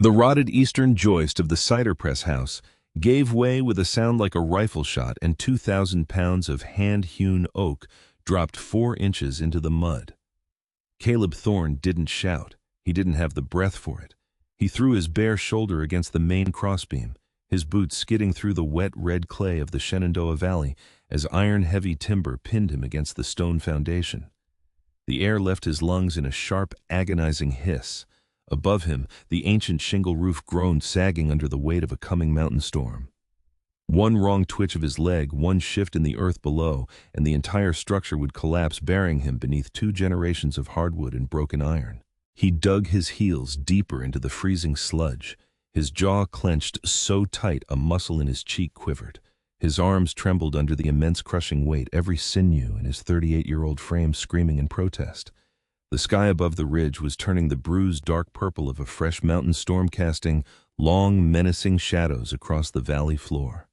The rotted eastern joist of the cider press house gave way with a sound like a rifle shot, and 2,000 pounds of hand-hewn oak dropped 4 inches into the mud. Caleb Thorne didn't shout. He didn't have the breath for it. He threw his bare shoulder against the main crossbeam, his boots skidding through the wet red clay of the Shenandoah Valley as iron-heavy timber pinned him against the stone foundation. The air left his lungs in a sharp, agonizing hiss. Above him, the ancient shingle roof groaned, sagging under the weight of a coming mountain storm. One wrong twitch of his leg, one shift in the earth below, and the entire structure would collapse, burying him beneath 2 generations of hardwood and broken iron. He dug his heels deeper into the freezing sludge. His jaw clenched so tight a muscle in his cheek quivered. His arms trembled under the immense crushing weight, every sinew in his 38-year-old frame screaming in protest. The sky above the ridge was turning the bruised dark purple of a fresh mountain storm, casting long, menacing shadows across the valley floor.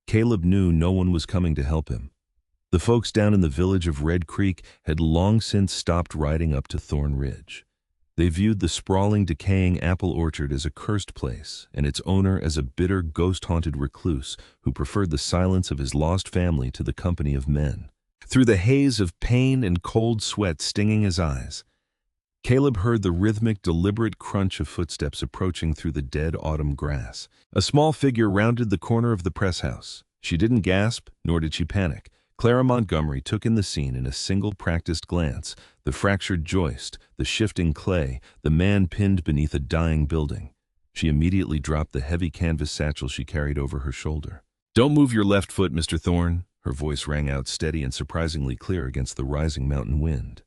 Caleb knew no one was coming to help him. The folks down in the village of Red Creek had long since stopped riding up to Thorn Ridge. They viewed the sprawling, decaying apple orchard as a cursed place, and its owner as a bitter, ghost-haunted recluse who preferred the silence of his lost family to the company of men. Through the haze of pain and cold sweat stinging his eyes, Caleb heard the rhythmic, deliberate crunch of footsteps approaching through the dead autumn grass. A small figure rounded the corner of the press house. She didn't gasp, nor did she panic. Clara Montgomery took in the scene in a single practiced glance: the fractured joist, the shifting clay, the man pinned beneath a dying building. She immediately dropped the heavy canvas satchel she carried over her shoulder. "Don't move your left foot, Mr. Thorne." Her voice rang out steady and surprisingly clear against the rising mountain wind.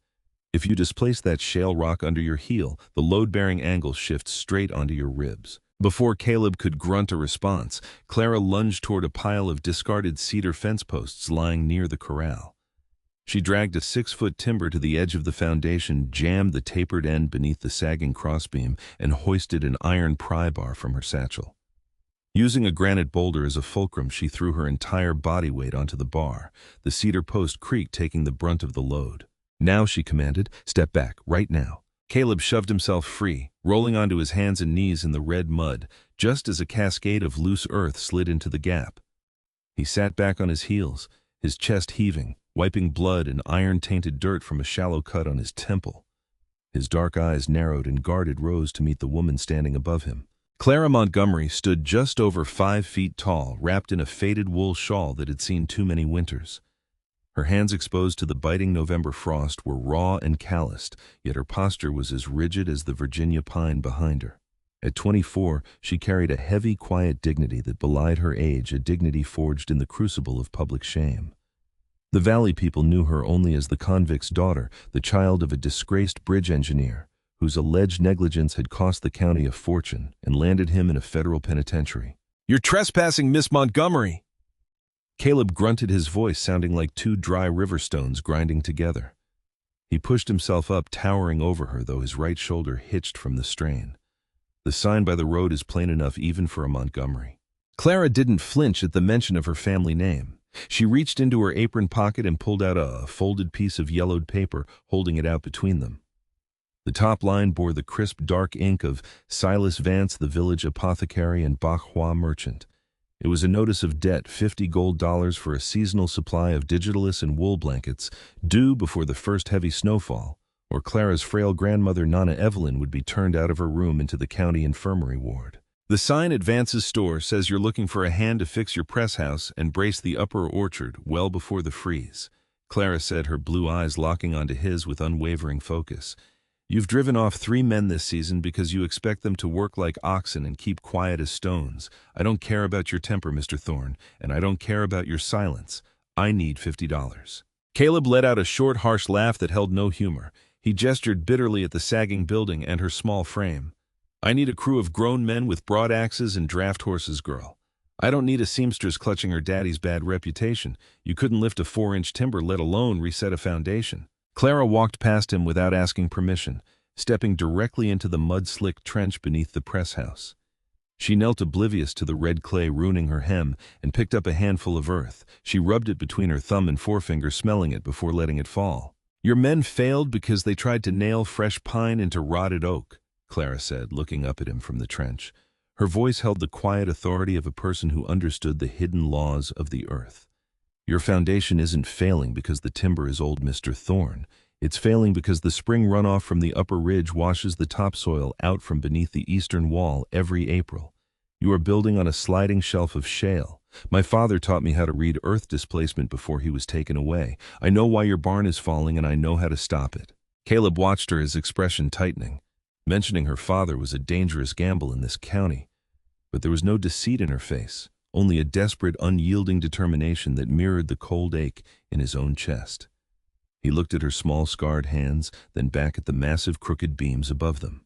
"If you displace that shale rock under your heel, the load-bearing angle shifts straight onto your ribs." Before Caleb could grunt a response, Clara lunged toward a pile of discarded cedar fence posts lying near the corral. She dragged a 6-foot timber to the edge of the foundation, jammed the tapered end beneath the sagging crossbeam, and hoisted an iron pry bar from her satchel. Using a granite boulder as a fulcrum, she threw her entire body weight onto the bar, the cedar post creaked, taking the brunt of the load. "Now," she commanded, "step back, right now." Caleb shoved himself free, rolling onto his hands and knees in the red mud, just as a cascade of loose earth slid into the gap. He sat back on his heels, his chest heaving, wiping blood and iron-tainted dirt from a shallow cut on his temple. His dark eyes narrowed and guarded rose to meet the woman standing above him. Clara Montgomery stood just over 5 feet tall, wrapped in a faded wool shawl that had seen too many winters. Her hands, exposed to the biting November frost, were raw and calloused, yet her posture was as rigid as the Virginia pine behind her. At 24, she carried a heavy, quiet dignity that belied her age, a dignity forged in the crucible of public shame. The Valley people knew her only as the convict's daughter, the child of a disgraced bridge engineer, whose alleged negligence had cost the county a fortune and landed him in a federal penitentiary. "You're trespassing, Miss Montgomery!" Caleb grunted, his voice sounding like 2 dry river stones grinding together. He pushed himself up, towering over her, though his right shoulder hitched from the strain. The sign by the road is plain enough even for a Montgomery. Clara didn't flinch at the mention of her family name. She reached into her apron pocket and pulled out a folded piece of yellowed paper, holding it out between them. The top line bore the crisp dark ink of Silas Vance, the village apothecary and Bahua merchant. It was a notice of debt, $50 gold for a seasonal supply of digitalis and wool blankets, due before the first heavy snowfall, or Clara's frail grandmother Nana Evelyn would be turned out of her room into the county infirmary ward. "The sign at Vance's store says you're looking for a hand to fix your press house and brace the upper orchard well before the freeze," Clara said, her blue eyes locking onto his with unwavering focus. "You've driven off 3 men this season because you expect them to work like oxen and keep quiet as stones. I don't care about your temper, Mr. Thorne, and I don't care about your silence. I need $50. Caleb let out a short, harsh laugh that held no humor. He gestured bitterly at the sagging building and her small frame. "I need a crew of grown men with broad axes and draft horses, girl. I don't need a seamstress clutching her daddy's bad reputation. You couldn't lift a 4-inch timber, let alone reset a foundation." Clara walked past him without asking permission, stepping directly into the mud-slick trench beneath the press house. She knelt oblivious to the red clay ruining her hem and picked up a handful of earth. She rubbed it between her thumb and forefinger, smelling it before letting it fall. "Your men failed because they tried to nail fresh pine into rotted oak," Clara said, looking up at him from the trench. Her voice held the quiet authority of a person who understood the hidden laws of the earth. Your foundation isn't failing because the timber is old, Mr. Thorne. It's failing because the spring runoff from the upper ridge washes the topsoil out from beneath the eastern wall every April. You are building on a sliding shelf of shale. My father taught me how to read earth displacement before he was taken away. I know why your barn is falling, and I know how to stop it. Caleb watched her, his expression tightening. Mentioning her father was a dangerous gamble in this county. But there was no deceit in her face, only a desperate, unyielding determination that mirrored the cold ache in his own chest. He looked at her small, scarred hands, then back at the massive, crooked beams above them.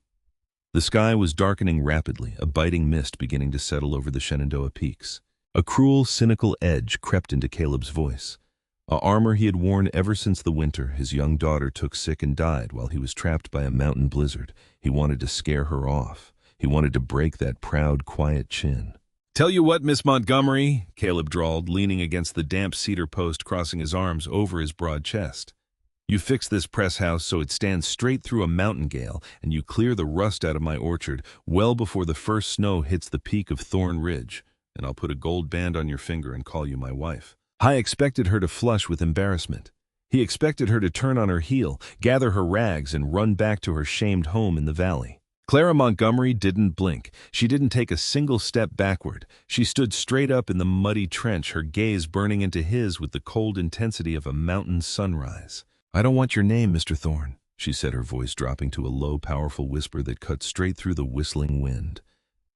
The sky was darkening rapidly, a biting mist beginning to settle over the Shenandoah peaks. A cruel, cynical edge crept into Caleb's voice. A armor he had worn ever since the winter his young daughter took sick and died while he was trapped by a mountain blizzard. He wanted to scare her off. He wanted to break that proud, quiet chin. "Tell you what, Miss Montgomery," Caleb drawled, leaning against the damp cedar post, crossing his arms over his broad chest. "You fix this press house so it stands straight through a mountain gale, and you clear the rust out of my orchard well before the first snow hits the peak of Thorn Ridge, and I'll put a gold band on your finger and call you my wife." High expected her to flush with embarrassment. He expected her to turn on her heel, gather her rags, and run back to her shamed home in the valley. Clara Montgomery didn't blink. She didn't take a single step backward. She stood straight up in the muddy trench, her gaze burning into his with the cold intensity of a mountain sunrise. "I don't want your name, Mr. Thorne," she said, her voice dropping to a low, powerful whisper that cut straight through the whistling wind.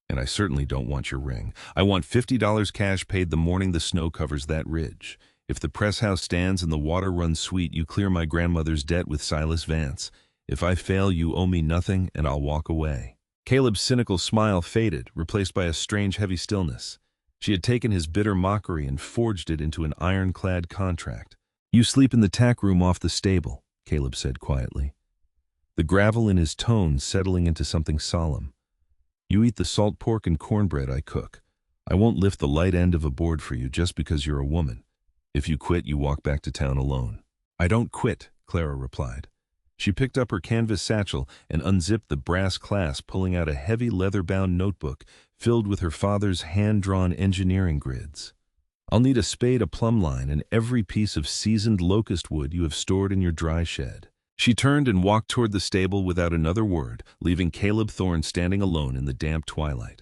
"And I certainly don't want your ring. I want $50 cash paid the morning the snow covers that ridge. If the press house stands and the water runs sweet, you clear my grandmother's debt with Silas Vance. If I fail, you owe me nothing, and I'll walk away." Caleb's cynical smile faded, replaced by a strange, heavy stillness. She had taken his bitter mockery and forged it into an ironclad contract. "You sleep in the tack room off the stable," Caleb said quietly, the gravel in his tone settling into something solemn. "You eat the salt pork and cornbread I cook. I won't lift the light end of a board for you just because you're a woman. If you quit, you walk back to town alone." "I don't quit," Clara replied. She picked up her canvas satchel and unzipped the brass clasp, pulling out a heavy leather-bound notebook filled with her father's hand-drawn engineering grids. "I'll need a spade, a plumb line, and every piece of seasoned locust wood you have stored in your dry shed." She turned and walked toward the stable without another word, leaving Caleb Thorne standing alone in the damp twilight.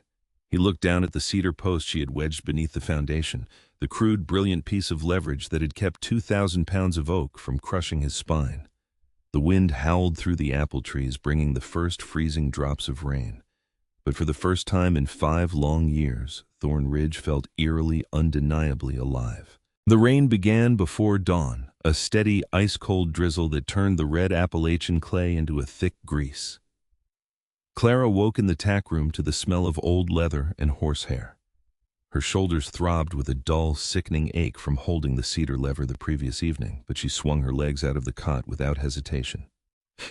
He looked down at the cedar post she had wedged beneath the foundation, the crude, brilliant piece of leverage that had kept 2,000 pounds of oak from crushing his spine. The wind howled through the apple trees, bringing the first freezing drops of rain. But for the first time in 5 long years, Thorn Ridge felt eerily, undeniably alive. The rain began before dawn, a steady, ice-cold drizzle that turned the red Appalachian clay into a thick grease. Clara woke in the tack room to the smell of old leather and horsehair. Her shoulders throbbed with a dull, sickening ache from holding the cedar lever the previous evening, but she swung her legs out of the cot without hesitation.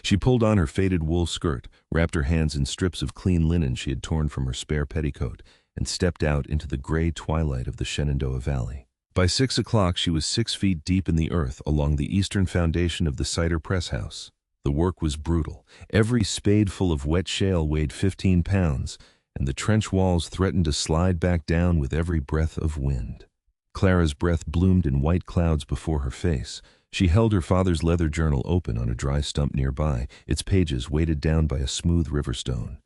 She pulled on her faded wool skirt, wrapped her hands in strips of clean linen she had torn from her spare petticoat, and stepped out into the gray twilight of the Shenandoah Valley. By 6 o'clock, she was 6 feet deep in the earth along the eastern foundation of the cider press house. The work was brutal. Every spadeful of wet shale weighed 15 pounds, and the trench walls threatened to slide back down with every breath of wind. Clara's breath bloomed in white clouds before her face. She held her father's leather journal open on a dry stump nearby, its pages weighted down by a smooth river stone.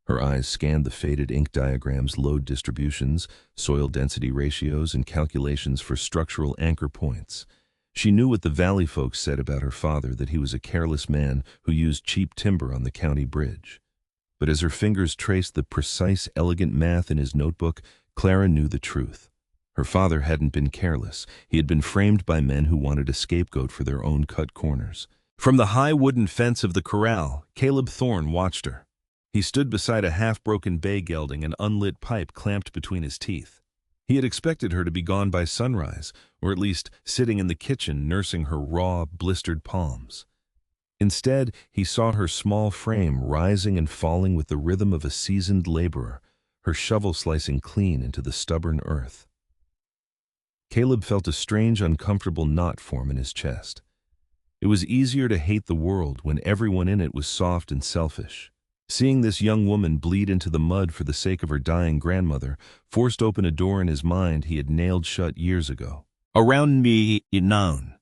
Her eyes scanned the faded ink diagrams, load distributions, soil density ratios, and calculations for structural anchor points. She knew what the valley folks said about her father, that he was a careless man who used cheap timber on the county bridge. But as her fingers traced the precise, elegant math in his notebook, Clara knew the truth. Her father hadn't been careless. He had been framed by men who wanted a scapegoat for their own cut corners. From the high wooden fence of the corral, Caleb Thorne watched her. He stood beside a half-broken bay gelding, an unlit pipe clamped between his teeth. He had expected her to be gone by sunrise, or at least sitting in the kitchen nursing her raw, blistered palms. Instead, he saw her small frame rising and falling with the rhythm of a seasoned laborer, her shovel slicing clean into the stubborn earth. Caleb felt a strange, uncomfortable knot form in his chest. It was easier to hate the world when everyone in it was soft and selfish. Seeing this young woman bleed into the mud for the sake of her dying grandmother forced open a door in his mind he had nailed shut years ago. Around me, known.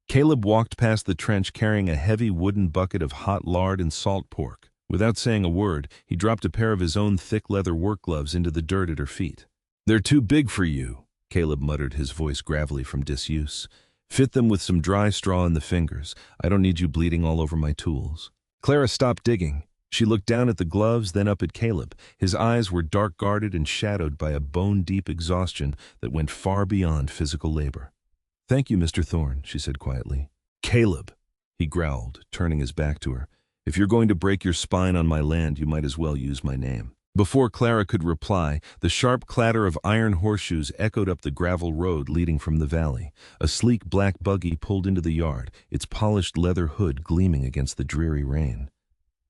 Caleb walked past the trench carrying a heavy wooden bucket of hot lard and salt pork. Without saying a word, he dropped a pair of his own thick leather work gloves into the dirt at her feet. "They're too big for you," Caleb muttered, his voice gravelly from disuse. "Fit them with some dry straw in the fingers. I don't need you bleeding all over my tools." Clara stopped digging. She looked down at the gloves, then up at Caleb. His eyes were dark-guarded and shadowed by a bone-deep exhaustion that went far beyond physical labor. "Thank you, Mr. Thorne," she said quietly. "Caleb," he growled, turning his back to her. "If you're going to break your spine on my land, you might as well use my name." Before Clara could reply, the sharp clatter of iron horseshoes echoed up the gravel road leading from the valley. A sleek black buggy pulled into the yard, its polished leather hood gleaming against the dreary rain.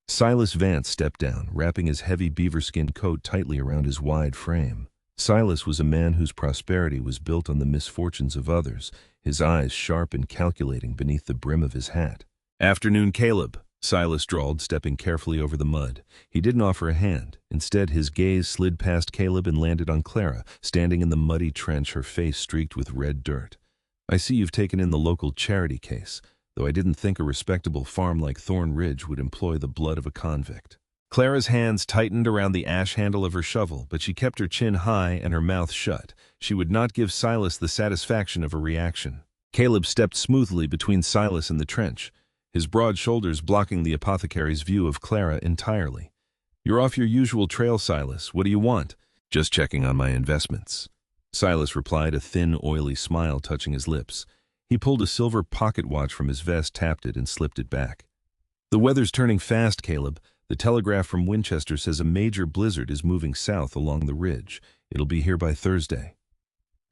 Silas Vance stepped down, wrapping his heavy beaverskin coat tightly around his wide frame. Silas was a man whose prosperity was built on the misfortunes of others, his eyes sharp and calculating beneath the brim of his hat. "Afternoon, Caleb," Silas drawled, stepping carefully over the mud. He didn't offer a hand. Instead, his gaze slid past Caleb and landed on Clara, standing in the muddy trench, her face streaked with red dirt. "I see you've taken in the local charity case, though I didn't think a respectable farm like Thorn Ridge would employ the blood of a convict." Clara's hands tightened around the ash handle of her shovel, but she kept her chin high and her mouth shut. She would not give Silas the satisfaction of a reaction. Caleb stepped smoothly between Silas and the trench, his broad shoulders blocking the apothecary's view of Clara entirely. "You're off your usual trail, Silas. What do you want?" "Just checking on my investments," Silas replied, a thin, oily smile touching his lips. He pulled a silver pocket watch from his vest, tapped it, and slipped it back. "The weather's turning fast, Caleb. The telegraph from Winchester says a major blizzard is moving south along the ridge. It'll be here by Thursday.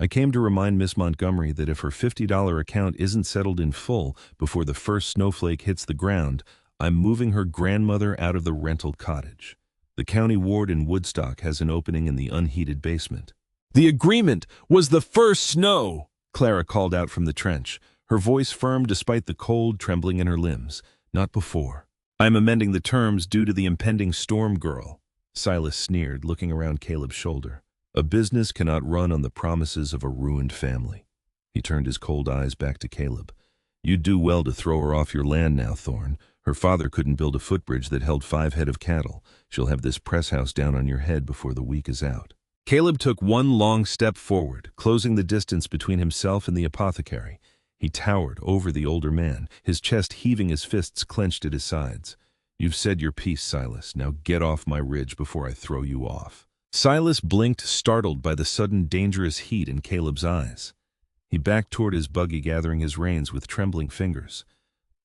I came to remind Miss Montgomery that if her $50 account isn't settled in full before the first snowflake hits the ground, I'm moving her grandmother out of the rental cottage. The county ward in Woodstock has an opening in the unheated basement." "The agreement was the first snow," Clara called out from the trench, her voice firm despite the cold trembling in her limbs. "Not before. I'm amending the terms due to the impending storm, girl," Silas sneered, looking around Caleb's shoulder. "A business cannot run on the promises of a ruined family." He turned his cold eyes back to Caleb. "You'd do well to throw her off your land now, Thorne. Her father couldn't build a footbridge that held 5 head of cattle. She'll have this press house down on your head before the week is out." Caleb took one long step forward, closing the distance between himself and the apothecary. He towered over the older man, his chest heaving, his fists clenched at his sides. "You've said your piece, Silas. Now get off my ridge before I throw you off." Silas blinked, startled by the sudden dangerous heat in Caleb's eyes. He backed toward his buggy, gathering his reins with trembling fingers.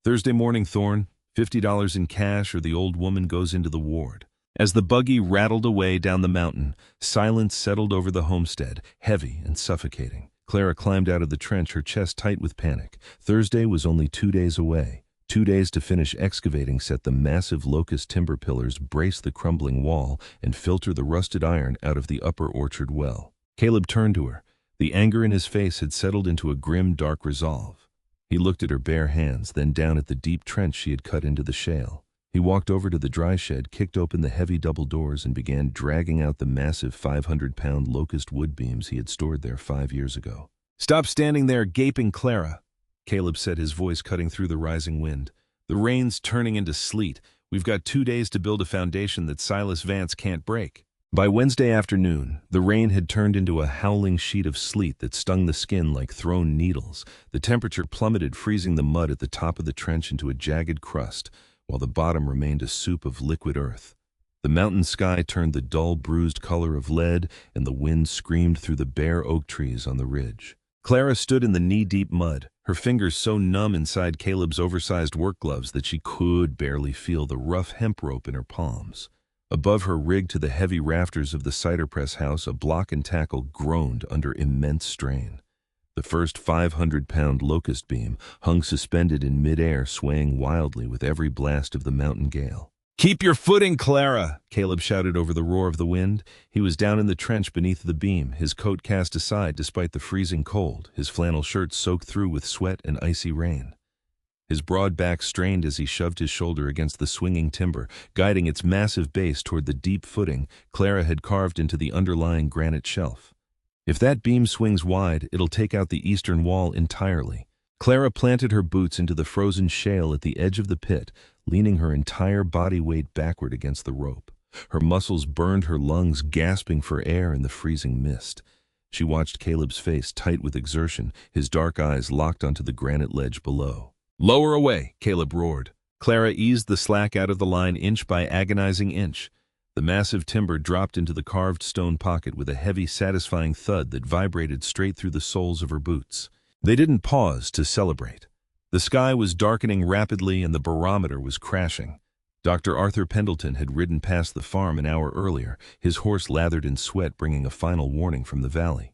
"Thursday morning, Thorne. $50 in cash or the old woman goes into the ward." As the buggy rattled away down the mountain, silence settled over the homestead, heavy and suffocating. Clara climbed out of the trench, her chest tight with panic. Thursday was only 2 days away. 2 days to finish excavating, set the massive locust timber pillars, brace the crumbling wall, and filter the rusted iron out of the upper orchard well. Caleb turned to her. The anger in his face had settled into a grim, dark resolve. He looked at her bare hands, then down at the deep trench she had cut into the shale. He walked over to the dry shed, kicked open the heavy double doors, and began dragging out the massive 500-pound locust wood beams he had stored there 5 years ago. "Stop standing there gaping, Clara," Caleb said, his voice cutting through the rising wind. "The rain's turning into sleet. We've got 2 days to build a foundation that Silas Vance can't break." By Wednesday afternoon, the rain had turned into a howling sheet of sleet that stung the skin like thrown needles. The temperature plummeted, freezing the mud at the top of the trench into a jagged crust, while the bottom remained a soup of liquid earth. The mountain sky turned the dull, bruised color of lead, and the wind screamed through the bare oak trees on the ridge. Clara stood in the knee-deep mud, her fingers so numb inside Caleb's oversized work gloves that she could barely feel the rough hemp rope in her palms. Above her, rigged to the heavy rafters of the cider press house, a block and tackle groaned under immense strain. The first 500-pound locust beam hung suspended in midair, swaying wildly with every blast of the mountain gale. "Keep your footing, Clara!" Caleb shouted over the roar of the wind. He was down in the trench beneath the beam, his coat cast aside despite the freezing cold, his flannel shirt soaked through with sweat and icy rain. His broad back strained as he shoved his shoulder against the swinging timber, guiding its massive base toward the deep footing Clara had carved into the underlying granite shelf. If that beam swings wide, it'll take out the eastern wall entirely. Clara planted her boots into the frozen shale at the edge of the pit, leaning her entire body weight backward against the rope. Her muscles burned her lungs, gasping for air in the freezing mist. She watched Caleb's face tight with exertion, his dark eyes locked onto the granite ledge below. "Lower away," Caleb roared. Clara eased the slack out of the line inch by agonizing inch. The massive timber dropped into the carved stone pocket with a heavy, satisfying thud that vibrated straight through the soles of her boots. They didn't pause to celebrate. The sky was darkening rapidly and the barometer was crashing. Dr. Arthur Pendleton had ridden past the farm an hour earlier, his horse lathered in sweat, bringing a final warning from the valley.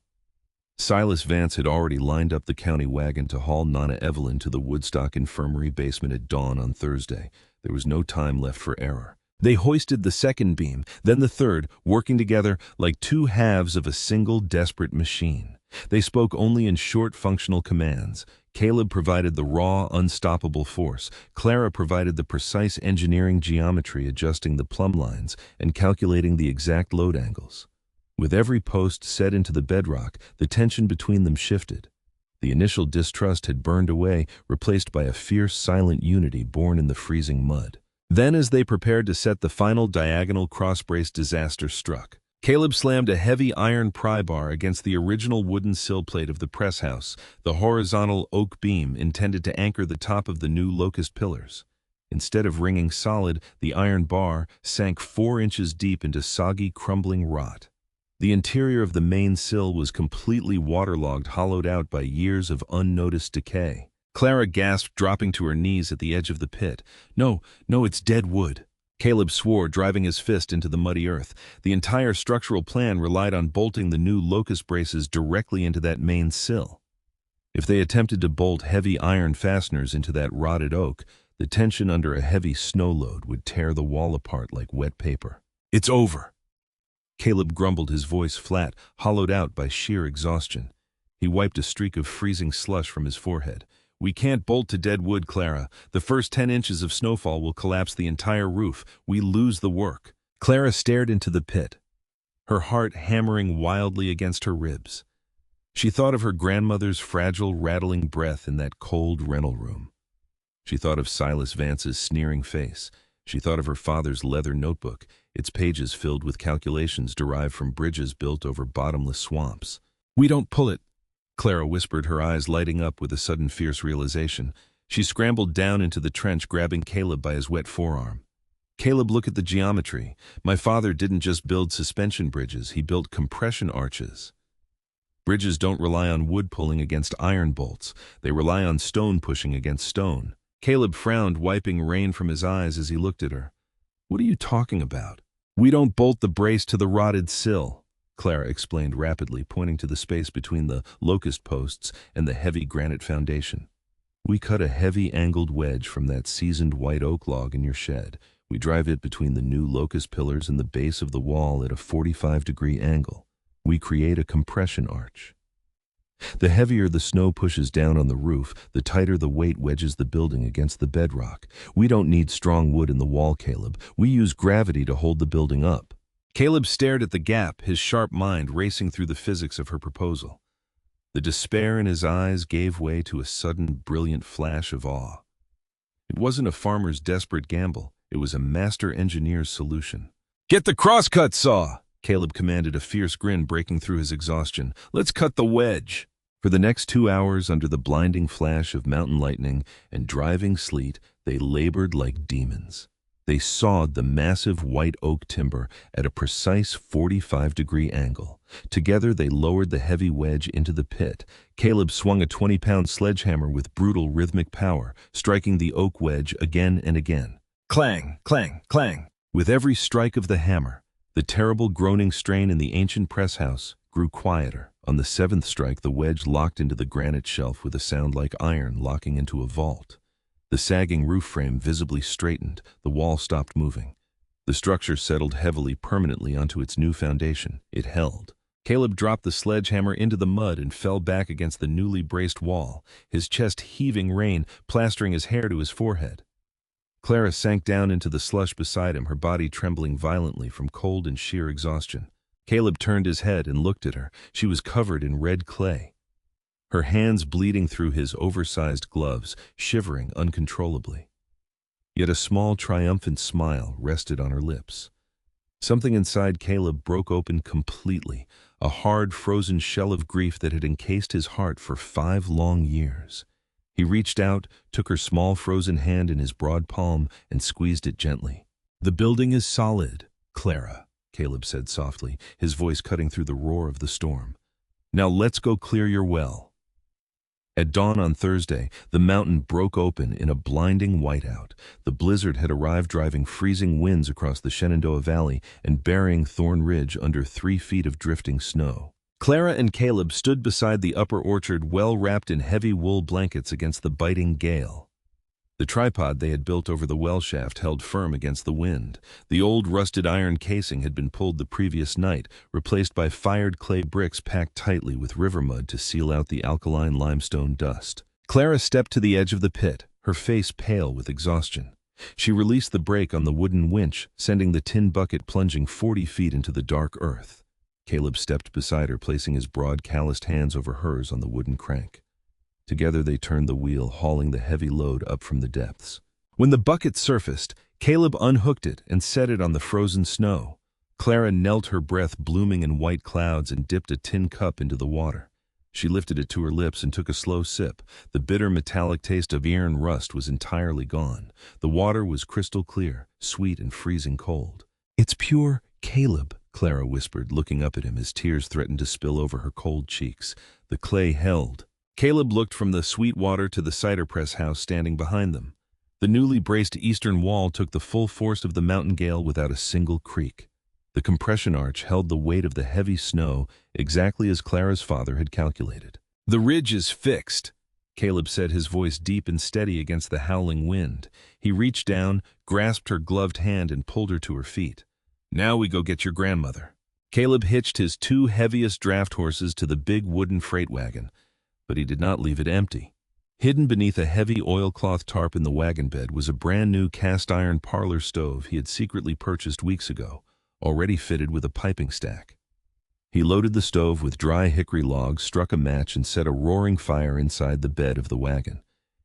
Silas Vance had already lined up the county wagon to haul Nana Evelyn to the Woodstock Infirmary basement at dawn on Thursday. There was no time left for error. They hoisted the second beam, then the third, working together like two halves of a single desperate machine. They spoke only in short functional commands. Caleb provided the raw, unstoppable force. Clara provided the precise engineering geometry, adjusting the plumb lines and calculating the exact load angles. With every post set into the bedrock, the tension between them shifted. The initial distrust had burned away, replaced by a fierce, silent unity born in the freezing mud. Then, as they prepared to set the final diagonal cross-brace, disaster struck. Caleb slammed a heavy iron pry bar against the original wooden sill plate of the press house, the horizontal oak beam intended to anchor the top of the new locust pillars. Instead of ringing solid, the iron bar sank 4 inches deep into soggy, crumbling rot. The interior of the main sill was completely waterlogged, hollowed out by years of unnoticed decay. Clara gasped, dropping to her knees at the edge of the pit. No, it's dead wood." Caleb swore, driving his fist into the muddy earth. The entire structural plan relied on bolting the new locust braces directly into that main sill. If they attempted to bolt heavy iron fasteners into that rotted oak, the tension under a heavy snow load would tear the wall apart like wet paper. "It's over." Caleb grumbled, his voice flat, hollowed out by sheer exhaustion. He wiped a streak of freezing slush from his forehead. "We can't bolt to dead wood, Clara. The first 10 inches of snowfall will collapse the entire roof. We lose the work." Clara stared into the pit, her heart hammering wildly against her ribs. She thought of her grandmother's fragile, rattling breath in that cold rental room. She thought of Silas Vance's sneering face. She thought of her father's leather notebook, its pages filled with calculations derived from bridges built over bottomless swamps. "We don't pull it," Clara whispered, her eyes lighting up with a sudden fierce realization. She scrambled down into the trench, grabbing Caleb by his wet forearm. "Caleb, look at the geometry. My father didn't just build suspension bridges, he built compression arches. Bridges don't rely on wood pulling against iron bolts. They rely on stone pushing against stone." Caleb frowned, wiping rain from his eyes as he looked at her. "What are you talking about?" "We don't bolt the brace to the rotted sill," Clara explained rapidly, pointing to the space between the locust posts and the heavy granite foundation. "We cut a heavy angled wedge from that seasoned white oak log in your shed. We drive it between the new locust pillars and the base of the wall at a 45-degree angle. We create a compression arch. The heavier the snow pushes down on the roof, the tighter the weight wedges the building against the bedrock. We don't need strong wood in the wall, Caleb. We use gravity to hold the building up." Caleb stared at the gap, his sharp mind racing through the physics of her proposal. The despair in his eyes gave way to a sudden, brilliant flash of awe. It wasn't a farmer's desperate gamble. It was a master engineer's solution. "Get the crosscut saw!" Caleb commanded, a fierce grin breaking through his exhaustion. "Let's cut the wedge." For the next 2 hours, under the blinding flash of mountain lightning and driving sleet, they labored like demons. They sawed the massive white oak timber at a precise 45-degree angle. Together, they lowered the heavy wedge into the pit. Caleb swung a 20-pound sledgehammer with brutal rhythmic power, striking the oak wedge again and again. Clang, clang, clang. With every strike of the hammer, the terrible groaning strain in the ancient press house grew quieter. On the 7th strike, the wedge locked into the granite shelf with a sound like iron locking into a vault. The sagging roof frame visibly straightened. The wall stopped moving. The structure settled heavily, permanently onto its new foundation. It held. Caleb dropped the sledgehammer into the mud and fell back against the newly braced wall, his chest heaving rain, plastering his hair to his forehead. Clara sank down into the slush beside him, her body trembling violently from cold and sheer exhaustion. Caleb turned his head and looked at her. She was covered in red clay, her hands bleeding through his oversized gloves, shivering uncontrollably. Yet a small, triumphant smile rested on her lips. Something inside Caleb broke open completely, a hard, frozen shell of grief that had encased his heart for 5 long years. He reached out, took her small frozen hand in his broad palm, and squeezed it gently. "The building is solid, Clara," Caleb said softly, his voice cutting through the roar of the storm. "Now let's go clear your well." At dawn on Thursday, the mountain broke open in a blinding whiteout. The blizzard had arrived, driving freezing winds across the Shenandoah Valley and burying Thorn Ridge under 3 feet of drifting snow. Clara and Caleb stood beside the upper orchard, well wrapped in heavy wool blankets against the biting gale. The tripod they had built over the well shaft held firm against the wind. The old rusted iron casing had been pulled the previous night, replaced by fired clay bricks packed tightly with river mud to seal out the alkaline limestone dust. Clara stepped to the edge of the pit, her face pale with exhaustion. She released the brake on the wooden winch, sending the tin bucket plunging 40 feet into the dark earth. Caleb stepped beside her, placing his broad, calloused hands over hers on the wooden crank. Together they turned the wheel, hauling the heavy load up from the depths. When the bucket surfaced, Caleb unhooked it and set it on the frozen snow. Clara knelt, her breath blooming in white clouds, and dipped a tin cup into the water. She lifted it to her lips and took a slow sip. The bitter metallic taste of iron rust was entirely gone. The water was crystal clear, sweet and freezing cold. "It's pure, Caleb," Clara whispered, looking up at him as tears threatened to spill over her cold cheeks. The clay held. Caleb looked from the sweet water to the cider press house standing behind them. The newly braced eastern wall took the full force of the mountain gale without a single creak. The compression arch held the weight of the heavy snow exactly as Clara's father had calculated. "The ridge is fixed," Caleb said, his voice deep and steady against the howling wind. He reached down, grasped her gloved hand, and pulled her to her feet. "Now we go get your grandmother." Caleb hitched his 2 heaviest draft horses to the big wooden freight wagon, but he did not leave it empty. Hidden beneath a heavy oilcloth tarp in the wagon bed was a brand-new cast-iron parlor stove he had secretly purchased weeks ago, already fitted with a piping stack. He loaded the stove with dry hickory logs, struck a match, and set a roaring fire inside the bed of the wagon.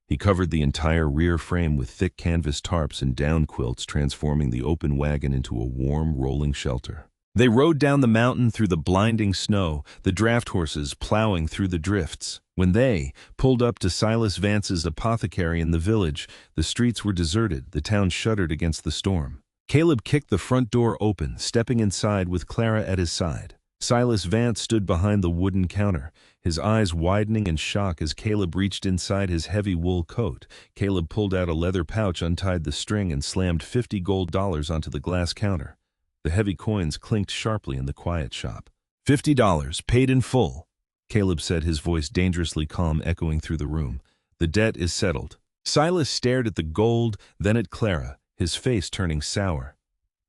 He covered the entire rear frame with thick canvas tarps and down quilts, transforming the open wagon into a warm, rolling shelter. They rode down the mountain through the blinding snow, the draft horses plowing through the drifts. When they pulled up to Silas Vance's apothecary in the village, the streets were deserted, the town shuddered against the storm. Caleb kicked the front door open, stepping inside with Clara at his side. Silas Vance stood behind the wooden counter, his eyes widening in shock as Caleb reached inside his heavy wool coat. Caleb pulled out a leather pouch, untied the string, and slammed 50 gold dollars onto the glass counter. The heavy coins clinked sharply in the quiet shop. $50, paid in full," Caleb said, his voice dangerously calm, echoing through the room. "The debt is settled." Silas stared at the gold, then at Clara, his face turning sour.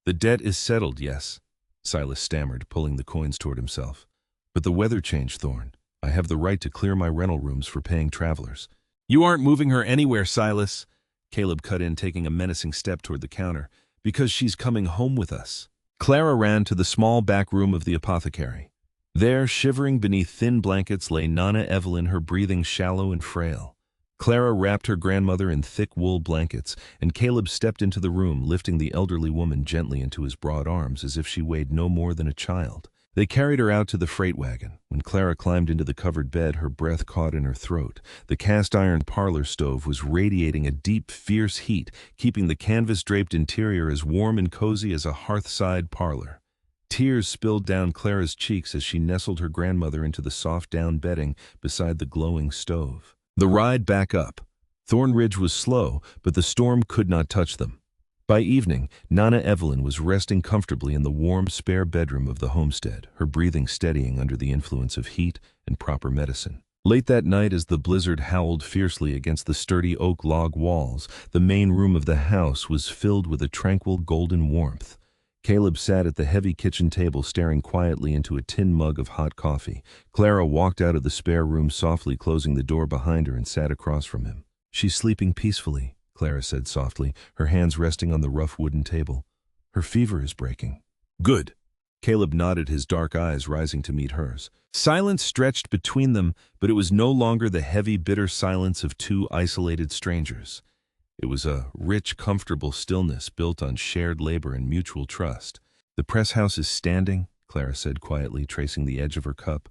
"The debt is settled, yes," Silas stammered, pulling the coins toward himself. "But the weather changed, Thorn. I have the right to clear my rental rooms for paying travelers." "You aren't moving her anywhere, Silas," Caleb cut in, taking a menacing step toward the counter, "because she's coming home with us." Clara ran to the small back room of the apothecary. There, shivering beneath thin blankets, lay Nana Evelyn, her breathing shallow and frail. Clara wrapped her grandmother in thick wool blankets, and Caleb stepped into the room, lifting the elderly woman gently into his broad arms as if she weighed no more than a child. They carried her out to the freight wagon. When Clara climbed into the covered bed, her breath caught in her throat. The cast-iron parlor stove was radiating a deep, fierce heat, keeping the canvas-draped interior as warm and cozy as a hearthside parlor. Tears spilled down Clara's cheeks as she nestled her grandmother into the soft down bedding beside the glowing stove. The ride back up. Thorn Ridge was slow, but the storm could not touch them. By evening, Nana Evelyn was resting comfortably in the warm, spare bedroom of the homestead, her breathing steadying under the influence of heat and proper medicine. Late that night, as the blizzard howled fiercely against the sturdy oak log walls, the main room of the house was filled with a tranquil golden warmth. Caleb sat at the heavy kitchen table staring quietly into a tin mug of hot coffee. Clara walked out of the spare room softly, closing the door behind her, and sat across from him. "She's sleeping peacefully," Clara said softly, her hands resting on the rough wooden table. "Her fever is breaking." "Good." Caleb nodded, his dark eyes rising to meet hers. Silence stretched between them, but it was no longer the heavy, bitter silence of two isolated strangers. It was a rich, comfortable stillness built on shared labor and mutual trust. "The press house is standing," Clara said quietly, tracing the edge of her cup.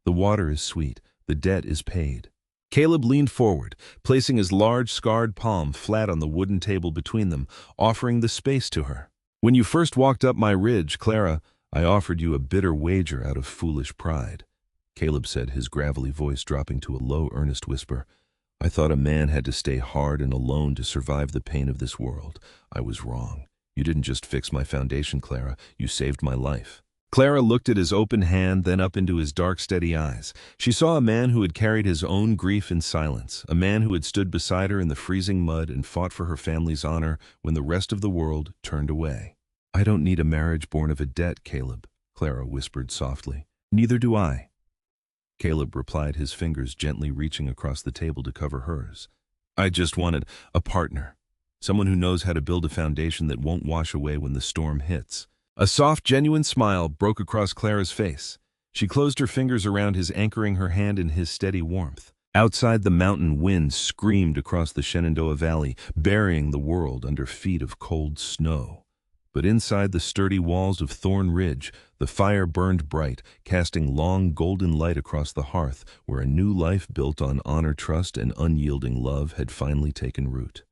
"The water is sweet. The debt is paid." Caleb leaned forward, placing his large, scarred palm flat on the wooden table between them, offering the space to her. "When you first walked up my ridge, Clara, I offered you a bitter wager out of foolish pride," Caleb said, his gravelly voice dropping to a low, earnest whisper. "I thought a man had to stay hard and alone to survive the pain of this world. I was wrong. You didn't just fix my foundation, Clara. You saved my life." Clara looked at his open hand, then up into his dark, steady eyes. She saw a man who had carried his own grief in silence, a man who had stood beside her in the freezing mud and fought for her family's honor when the rest of the world turned away. "I don't need a marriage born of a debt, Caleb," Clara whispered softly. "Neither do I." Caleb replied, his fingers gently reaching across the table to cover hers. "I just wanted a partner, someone who knows how to build a foundation that won't wash away when the storm hits." A soft, genuine smile broke across Clara's face. She closed her fingers around his, anchoring her hand in his steady warmth. Outside, the mountain wind screamed across the Shenandoah Valley, burying the world under feet of cold snow. But inside the sturdy walls of Thorn Ridge, the fire burned bright, casting long golden light across the hearth where a new life built on honor, trust, and unyielding love had finally taken root.